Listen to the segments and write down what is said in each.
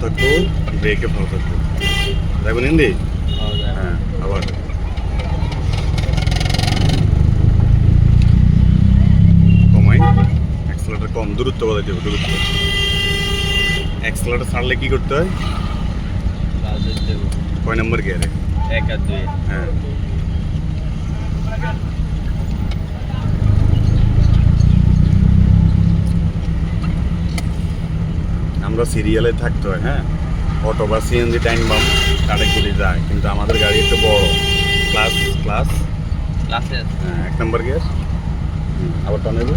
থাকবো, ব্রেকে ভালো থাকবো। দেখবেন হিন্দি? হ্যাঁ, আবার কমাই, অ্যাক্সেলারেটর কম, দূরত্ব বজায় দেবো, দূরত্ব। অ্যাক্সেলারেটর ছাড়লে কি করতে হয়? কয় নম্বর গিয়ারে? 1 আর 2। হ্যাঁ, আমরা সিরিয়ালে থাকতে হয়। হ্যাঁ, অটো বা সিএনজি টাইম বাম কাটে করে যায়, কিন্তু আমাদের গাড়ি একটু বড়। ক্লাস ক্লাস ক্লাসে হ্যাঁ, 1 নম্বর গিয়ার। আবার টানেবো।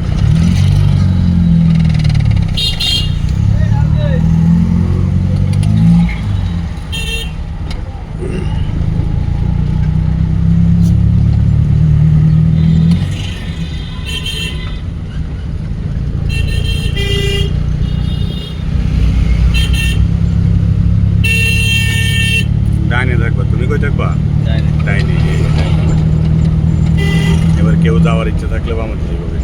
ডাইনে থাকবা, তুমি কই থাকবা? যায় না। ডাইনে। এবার কেউ যাওয়ার ইচ্ছে থাকলে বামে যাইবে।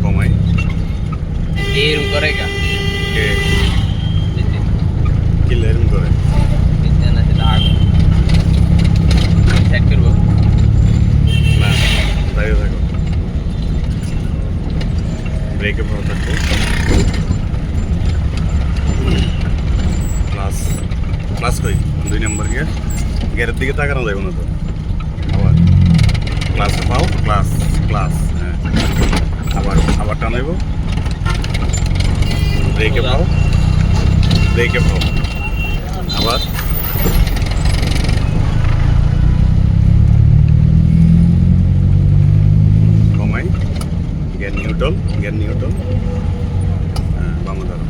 কমাই। এরকম করে কা কে দিতে কি লেরম করে? দিতে না সেটা আগুন চেক করবো। না, দাঁড়িয়ে থাকো। ব্রেকে ভালো থাকবো। ক্লাস ক্লাস কই? 2 নম্বর গিয়ার। গিয়ারের দিকে তাকানো যাবে না তো। আবার ক্লাসে পাও, ক্লাস ক্লাস হ্যাঁ। আবার টানাইব। ব্রেকে পাও, ব্রেকে পাও। আবার কমাই, গিয়ার নিউট্রাল, গিয়ার নিউট্রাল। হ্যাঁ, বামে ধরো।